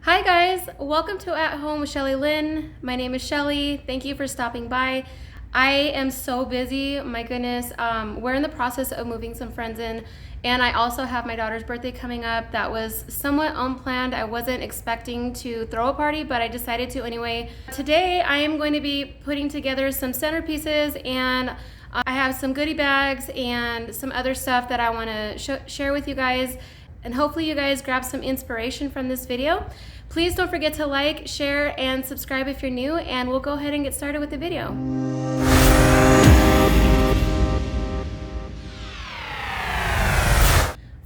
Hi guys, welcome to At Home with Shelly Lynn. My name is Shelly. Thank you for stopping by. I am so busy, my goodness. We're in the process of moving some friends in, and I also have my daughter's birthday coming up. That was somewhat unplanned. I wasn't expecting to throw a party, but I decided to anyway. Today I am going to be putting together some centerpieces, and I have some goodie bags and some other stuff that I want to share with you guys, and hopefully you guys grab some inspiration from this video. Please don't forget to like, share, and subscribe if you're new, and we'll go ahead and get started with the video.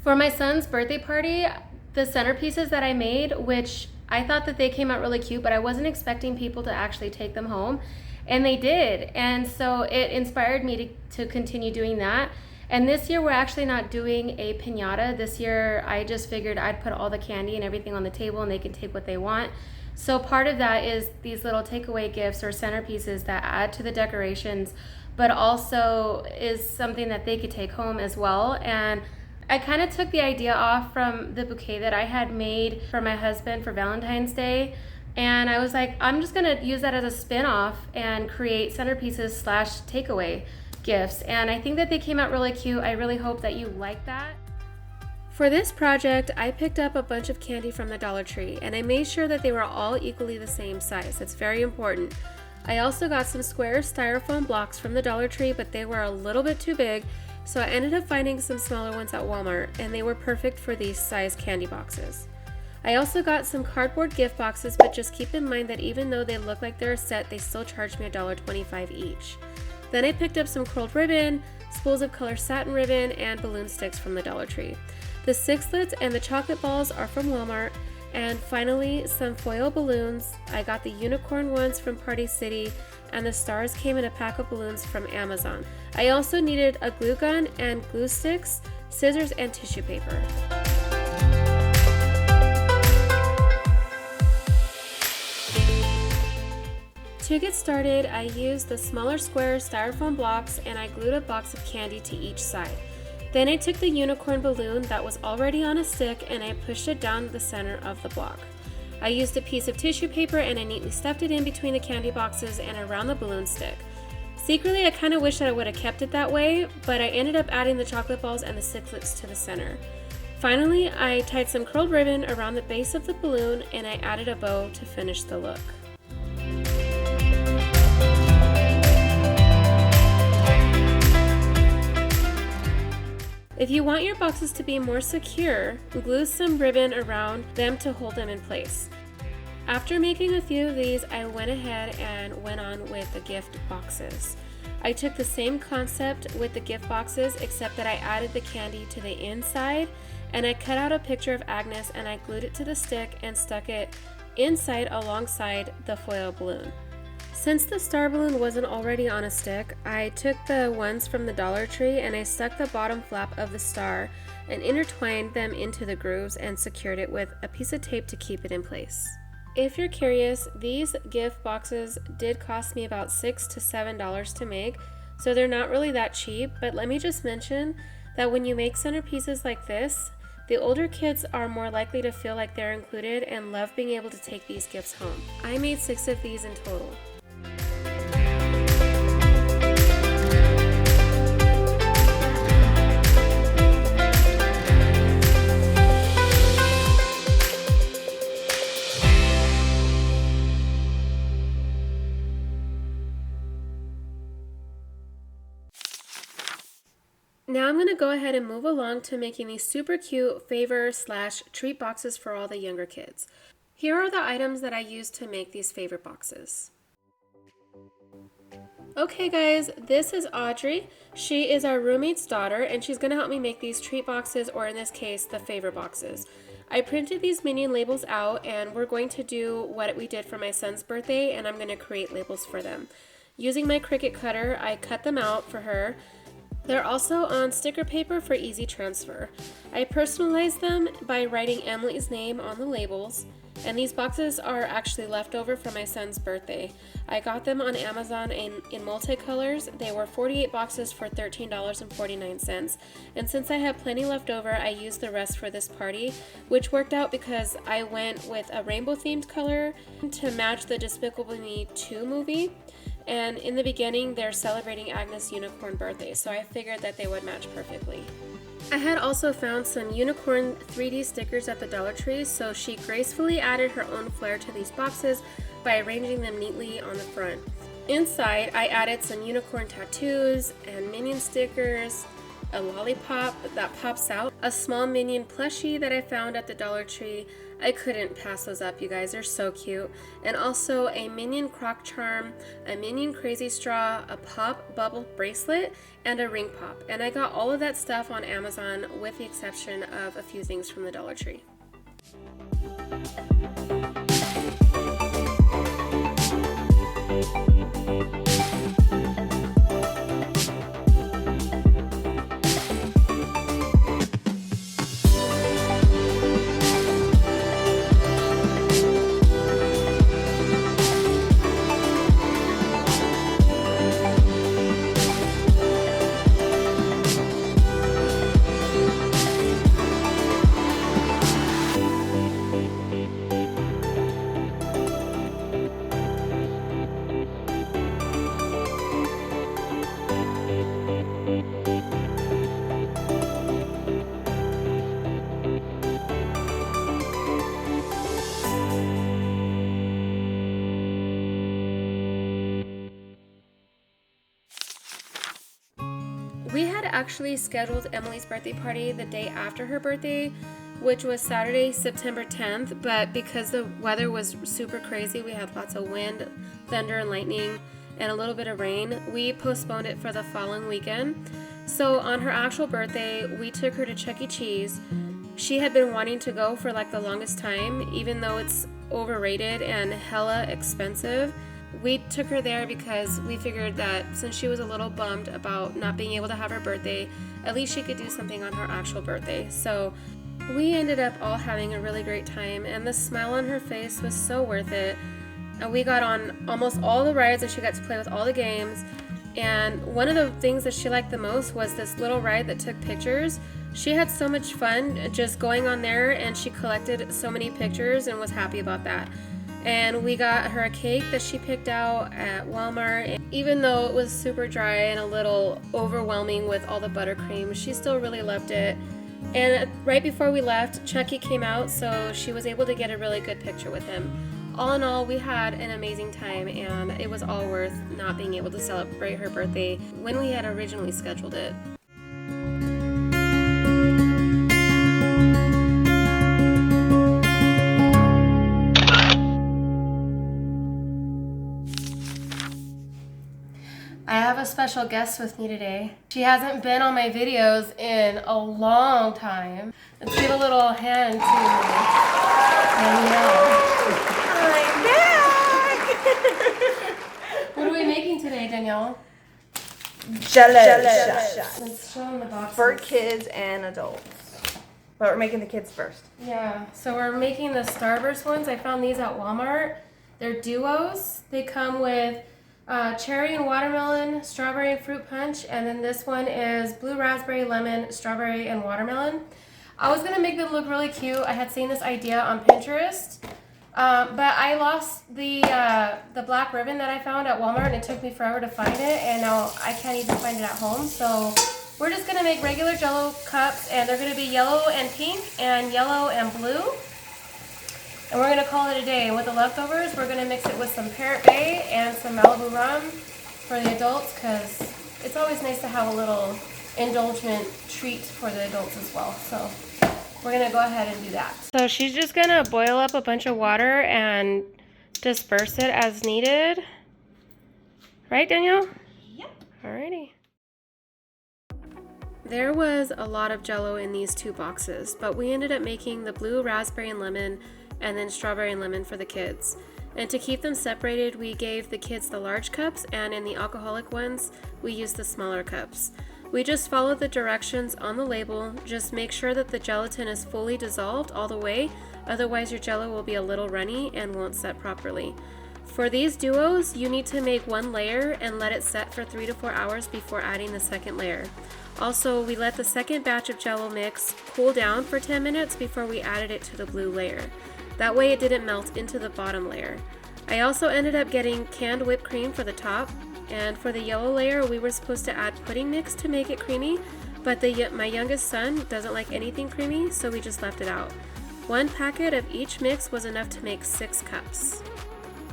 For my son's birthday party, the centerpieces that I made, which I thought that they came out really cute, but I wasn't expecting people to actually take them home, and they did. And so it inspired me to continue doing that. And this year we're actually not doing a piñata. This year I just figured I'd put all the candy and everything on the table and they can take what they want. So part of that is these little takeaway gifts or centerpieces that add to the decorations, but also is something that they could take home as well. And I kind of took the idea off from the bouquet that I had made for my husband for Valentine's Day. And I was like, I'm just gonna use that as a spin-off and create centerpieces / takeaway gifts, and I think that they came out really cute. I really hope that you like that. For this project, I picked up a bunch of candy from the Dollar Tree, and I made sure that they were all equally the same size. That's very important. I also got some square styrofoam blocks from the Dollar Tree, but they were a little bit too big, so I ended up finding some smaller ones at Walmart, and they were perfect for these size candy boxes. I also got some cardboard gift boxes, but just keep in mind that even though they look like they're a set, they still charged me $1.25 each. Then I picked up some curled ribbon, spools of color satin ribbon, and balloon sticks from the Dollar Tree. The sixlettes and the chocolate balls are from Walmart. And finally, some foil balloons. I got the unicorn ones from Party City, and the stars came in a pack of balloons from Amazon. I also needed a glue gun and glue sticks, scissors, and tissue paper. To get started, I used the smaller square styrofoam blocks and I glued a box of candy to each side. Then I took the unicorn balloon that was already on a stick and I pushed it down the center of the block. I used a piece of tissue paper and I neatly stuffed it in between the candy boxes and around the balloon stick. Secretly, I kind of wish that I would have kept it that way, but I ended up adding the chocolate balls and the sixlettes to the center. Finally, I tied some curled ribbon around the base of the balloon and I added a bow to finish the look. If you want your boxes to be more secure, glue some ribbon around them to hold them in place. After making a few of these, I went ahead and went on with the gift boxes. I took the same concept with the gift boxes, except that I added the candy to the inside, and I cut out a picture of Agnes and I glued it to the stick and stuck it inside alongside the foil balloon. Since the star balloon wasn't already on a stick, I took the ones from the Dollar Tree and I stuck the bottom flap of the star and intertwined them into the grooves and secured it with a piece of tape to keep it in place. If you're curious, these gift boxes did cost me about $6 to $7 to make, so they're not really that cheap, but let me just mention that when you make centerpieces like this, the older kids are more likely to feel like they're included and love being able to take these gifts home. I made 6 of these in total. Now I'm going to go ahead and move along to making these super cute favor / treat boxes for all the younger kids. Here are the items that I used to make these favor boxes. Okay guys, this is Audrey. She is our roommate's daughter and she's going to help me make these treat boxes, or in this case, the favor boxes. I printed these Minion labels out and we're going to do what we did for my son's birthday, and I'm going to create labels for them. Using my Cricut cutter, I cut them out for her. They're also on sticker paper for easy transfer. I personalized them by writing Emily's name on the labels, and these boxes are actually leftover from my son's birthday. I got them on Amazon in multicolors. They were 48 boxes for $13.49, and since I had plenty left over, I used the rest for this party, which worked out because I went with a rainbow themed color to match the Despicable Me 2 movie. And in the beginning, they're celebrating Agnes' unicorn birthday, so I figured that they would match perfectly. I had also found some unicorn 3D stickers at the Dollar Tree, so she gracefully added her own flair to these boxes by arranging them neatly on the front. Inside, I added some unicorn tattoos and Minion stickers, a lollipop that pops out, a small Minion plushie that I found at the Dollar Tree. I couldn't pass those up, you guys, they're so cute. And also a Minion crock charm, a Minion crazy straw, a pop bubble bracelet, and a ring pop. And I got all of that stuff on Amazon with the exception of a few things from the Dollar Tree. We had actually scheduled Emily's birthday party the day after her birthday, which was Saturday, September 10th, but because the weather was super crazy, we had lots of wind, thunder, and lightning, and a little bit of rain, we postponed it for the following weekend. So on her actual birthday, we took her to Chuck E. Cheese. She had been wanting to go for like the longest time, even though it's overrated and hella expensive. We took her there because we figured that since she was a little bummed about not being able to have her birthday, at least she could do something on her actual birthday. So we ended up all having a really great time, and the smile on her face was so worth it. And we got on almost all the rides, and she got to play with all the games. And one of the things that she liked the most was this little ride that took pictures. She had so much fun just going on there, and she collected so many pictures and was happy about that. And we got her a cake that she picked out at Walmart. And even though it was super dry and a little overwhelming with all the buttercream, she still really loved it. And right before we left, Chucky came out, so she was able to get a really good picture with him. All in all, we had an amazing time, and it was all worth not being able to celebrate her birthday when we had originally scheduled it. I have a special guest with me today. She hasn't been on my videos in a long time. Let's give a little hand to Danielle. I'm back! What are we making today, Danielle? Jello shots. Let's show them the boxes. For kids and adults. But we're making the kids first. Yeah, so we're making the Starburst ones. I found these at Walmart. They're duos. They come with cherry and watermelon, strawberry and fruit punch, and then this one is blue raspberry, lemon, strawberry, and watermelon. I was going to make them look really cute. I had seen this idea on Pinterest, but I lost the black ribbon that I found at Walmart, and it took me forever to find it, and now I can't even find it at home. So we're just going to make regular Jello cups, and they're going to be yellow and pink and yellow and blue. And we're going to call it a day. And with the leftovers, we're going to mix it with some Parrot Bay and some Malibu rum for the adults, because it's always nice to have a little indulgent treat for the adults as well. So we're going to go ahead and do that. So she's just going to boil up a bunch of water and disperse it as needed. Right, Danielle? Yep. Alrighty. There was a lot of Jello in these two boxes, but we ended up making the blue raspberry and lemon and then strawberry and lemon for the kids. And to keep them separated, we gave the kids the large cups, and in the alcoholic ones, we used the smaller cups. We just follow the directions on the label. Just make sure that the gelatin is fully dissolved all the way, otherwise your Jello will be a little runny and won't set properly. For these duos, you need to make one layer and let it set for 3 to 4 hours before adding the second layer. Also, we let the second batch of Jello mix cool down for 10 minutes before we added it to the blue layer. That way it didn't melt into the bottom layer. I also ended up getting canned whipped cream for the top, and for the yellow layer we were supposed to add pudding mix to make it creamy, but my youngest son doesn't like anything creamy, so we just left it out. 1 packet of each mix was enough to make 6 cups.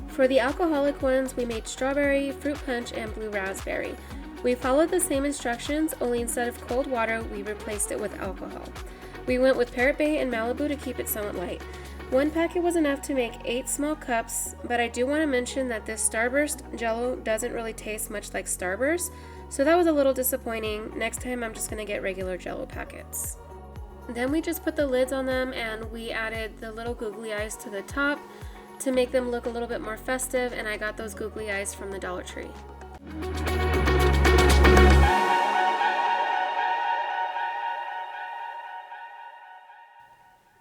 For the alcoholic ones, we made strawberry, fruit punch, and blue raspberry. We followed the same instructions, only instead of cold water, we replaced it with alcohol. We went with Parrot Bay and Malibu to keep it somewhat light. 1 packet was enough to make 8 small cups, but I do want to mention that this Starburst Jello doesn't really taste much like Starburst, so that was a little disappointing. Next time I'm just going to get regular Jello packets. Then we just put the lids on them and we added the little googly eyes to the top to make them look a little bit more festive, and I got those googly eyes from the Dollar Tree.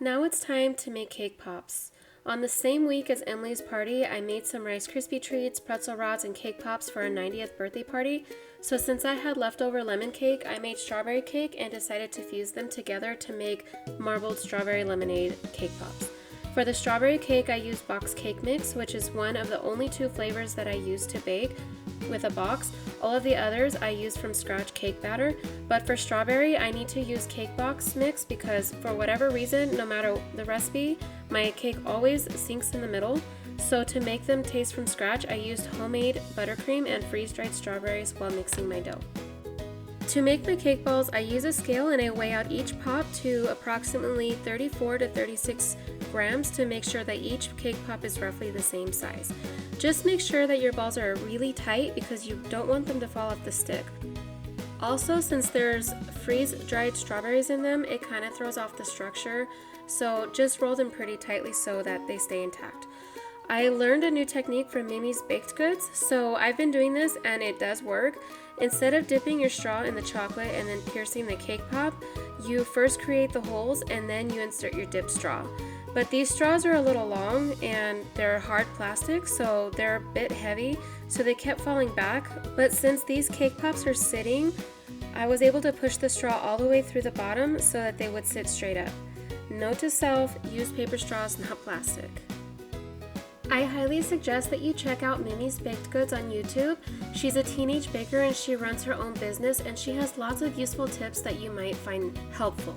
Now it's time to make cake pops. On the same week as Emily's party, I made some Rice Krispie treats, pretzel rods, and cake pops for our 90th birthday party. So since I had leftover lemon cake, I made strawberry cake and decided to fuse them together to make marbled strawberry lemonade cake pops. For the strawberry cake, I used box cake mix, which is one of the only 2 flavors that I use to bake with a box. All of the others I use from scratch cake batter, but for strawberry I need to use cake box mix because for whatever reason, no matter the recipe, my cake always sinks in the middle. So to make them taste from scratch, I used homemade buttercream and freeze-dried strawberries while mixing my dough. To make my cake balls, I use a scale and I weigh out each pop to approximately 34 to 36 grams to make sure that each cake pop is roughly the same size. Just make sure that your balls are really tight because you don't want them to fall off the stick. Also, since there's freeze-dried strawberries in them, it kind of throws off the structure, so just roll them pretty tightly so that they stay intact. I learned a new technique from Mimi's Baked Goods, so I've been doing this and it does work. Instead of dipping your straw in the chocolate and then piercing the cake pop, you first create the holes and then you insert your dip straw. But these straws are a little long and they're hard plastic, so they're a bit heavy, so they kept falling back. But since these cake pops are sitting, I was able to push the straw all the way through the bottom so that they would sit straight up. Note to self, use paper straws, not plastic. I highly suggest that you check out Mimi's Baked Goods on YouTube. She's a teenage baker and she runs her own business, and she has lots of useful tips that you might find helpful.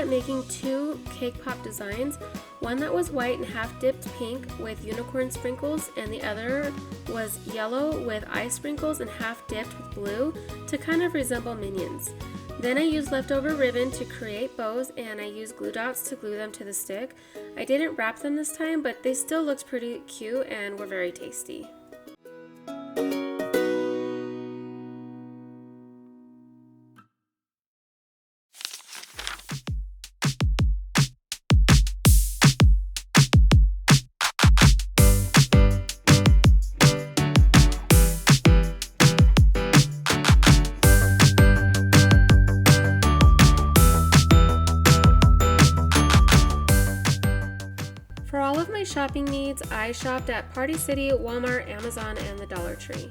Making 2 cake pop designs, one that was white and half dipped pink with unicorn sprinkles, and the other was yellow with eye sprinkles and half dipped with blue to kind of resemble Minions. Then I used leftover ribbon to create bows, and I used glue dots to glue them to the stick. I didn't wrap them this time, but they still looked pretty cute and were very tasty. For all of my shopping needs, I shopped at Party City, Walmart, Amazon, and the Dollar Tree.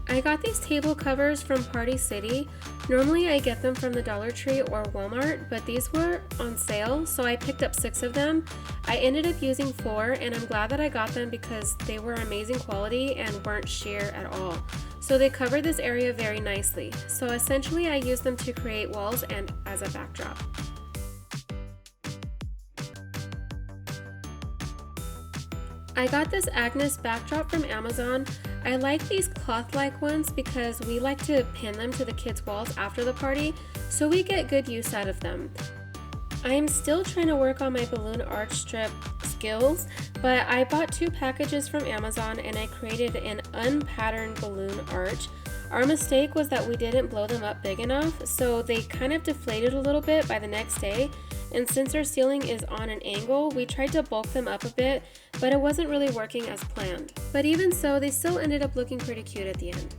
I got these table covers from Party City. Normally I get them from the Dollar Tree or Walmart, but these were on sale, so I picked up 6 of them. I ended up using 4, and I'm glad that I got them because they were amazing quality and weren't sheer at all. So they covered this area very nicely. So essentially I used them to create walls and as a backdrop. I got this Agnes backdrop from Amazon. I like these cloth-like ones because we like to pin them to the kids' walls after the party, so we get good use out of them. I am still trying to work on my balloon arch strip skills, but I bought 2 packages from Amazon and I created an unpatterned balloon arch. Our mistake was that we didn't blow them up big enough, so they kind of deflated a little bit by the next day. And since our ceiling is on an angle, we tried to bulk them up a bit, but it wasn't really working as planned. But even so, they still ended up looking pretty cute at the end.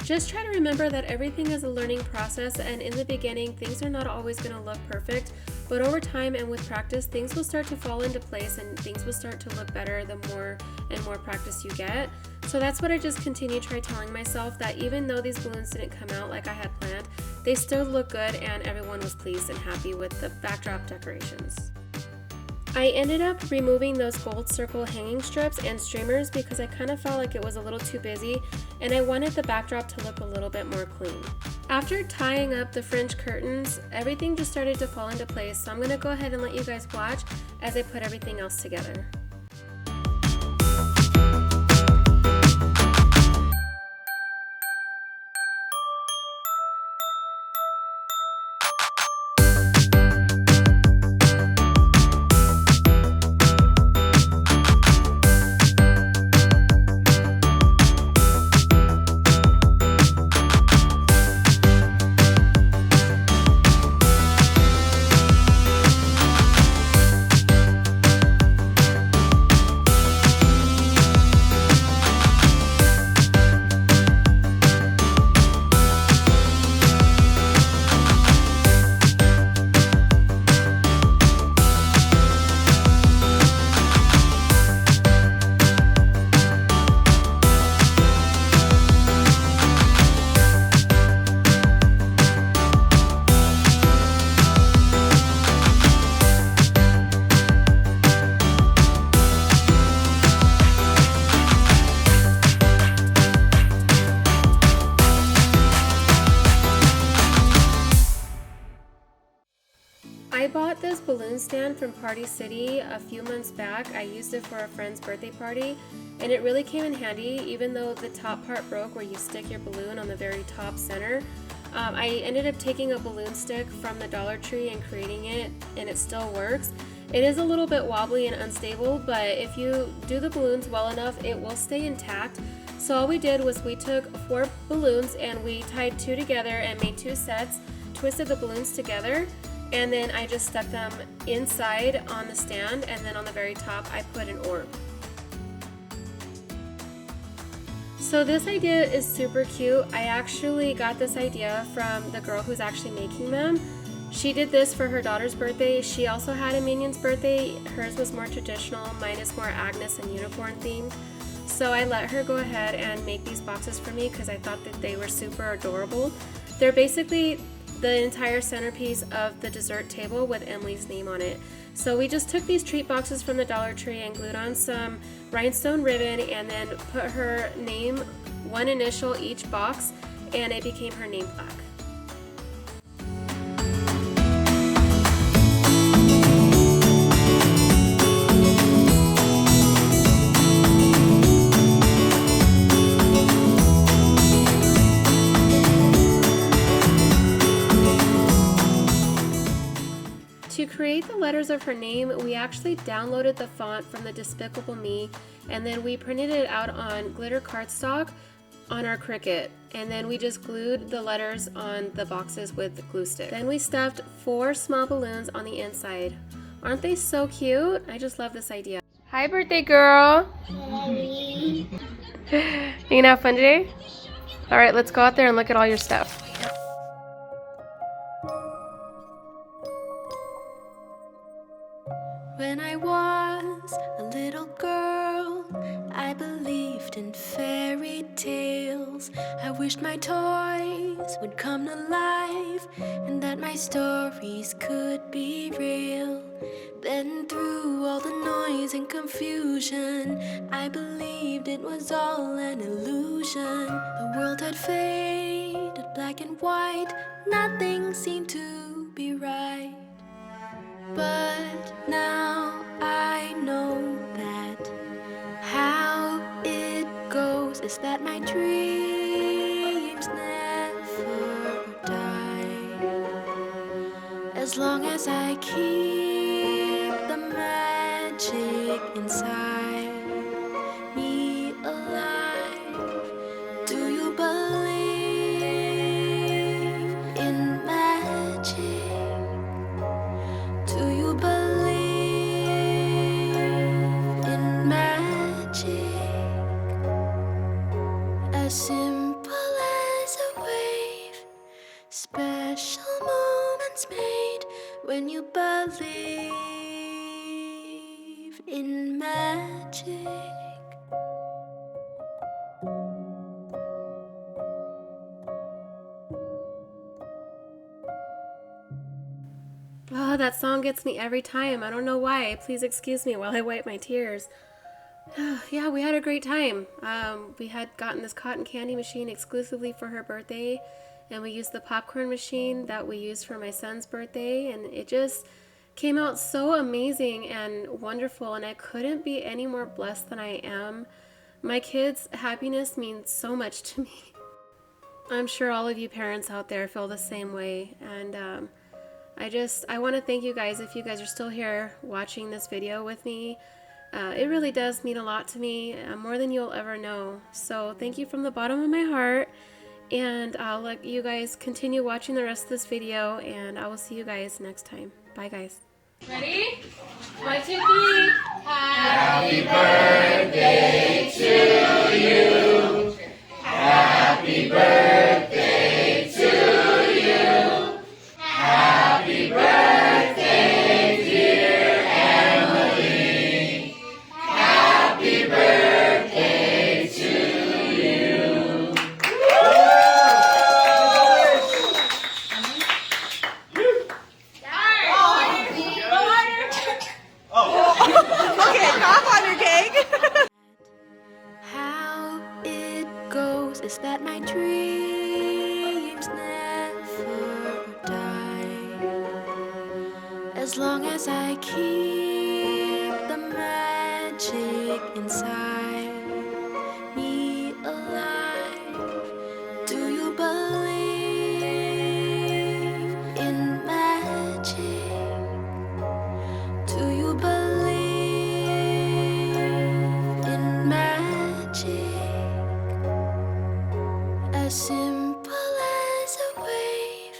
Just try to remember that everything is a learning process, and in the beginning, things are not always going to look perfect, but over time and with practice, things will start to fall into place and things will start to look better the more and more practice you get. So that's what I just continue to try telling myself, that even though these balloons didn't come out like I had planned, they still look good and everyone was pleased and happy with the backdrop decorations. I ended up removing those gold circle hanging strips and streamers because I kind of felt like it was a little too busy and I wanted the backdrop to look a little bit more clean. After tying up the fringe curtains, everything just started to fall into place, so I'm going to go ahead and let you guys watch as I put everything else together. I bought this balloon stand from Party City a few months back. I used it for a friend's birthday party and it really came in handy, even though the top part broke where you stick your balloon on the very top center. I ended up taking a balloon stick from the Dollar Tree and creating it, and it still works. It is a little bit wobbly and unstable, but if you do the balloons well enough, it will stay intact. So all we did was we took 4 balloons and we tied 2 together and made 2 sets, twisted the balloons together, and then I just stuck them inside on the stand, and then on the very top I put an orb. So this idea is super cute. I actually got this idea from the girl who's actually making them. She did this for her daughter's birthday. She also had a Minion's birthday. Hers was more traditional, mine is more Agnes and unicorn themed. So I let her go ahead and make these boxes for me because I thought that they were super adorable. They're basically the entire centerpiece of the dessert table with Emily's name on it. So we just took these treat boxes from the Dollar Tree and glued on some rhinestone ribbon and then put her name, 1 initial each box, and it became her name plaque. To create the letters of her name, we actually downloaded the font from the Despicable Me, and then we printed it out on glitter cardstock on our Cricut, and then we just glued the letters on the boxes with glue stick. Then we stuffed 4 small balloons on the inside. Aren't they so cute? I just love this idea. Hi, birthday girl. You gonna have fun today? All right, let's go out there and look at all your stuff. When I was a little girl, I believed in fairy tales. I wished my toys would come to life and that my stories could be real. Then through all the noise and confusion, I believed it was all an illusion. The world had faded black and white, nothing seemed to be right. But now I know that is that my dreams never die. As long as I keep the magic inside me alive. Do you believe in magic? Do you believe in magic? As simple as a wave, special moments made when you believe in magic. Oh, that song gets me every time. I don't know why. Please excuse me while I wipe my tears. Yeah, we had a great time. We had gotten this cotton candy machine exclusively for her birthday, and we used the popcorn machine that we used for my son's birthday, and it just came out so amazing and wonderful, and I couldn't be any more blessed than I am. My kids' happiness means so much to me. I'm sure all of you parents out there feel the same way, and I want to thank you guys if you guys are still here watching this video with me. It really does mean a lot to me, more than you'll ever know. So thank you from the bottom of my heart, and I'll let you guys continue watching the rest of this video, and I will see you guys next time. Bye, guys. Ready? 1, 2, 3. Happy birthday to you. Happy birthday to you. Happy birthday, dear Emily. Happy birthday to you. Okay, cough on your cake. How it goes is that my dreams never die. As long as I keep the magic inside me alive. Do you believe in magic? Do you believe in magic? As simple as a wave,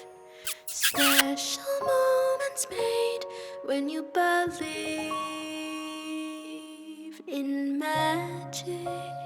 special moments made when you believe in magic.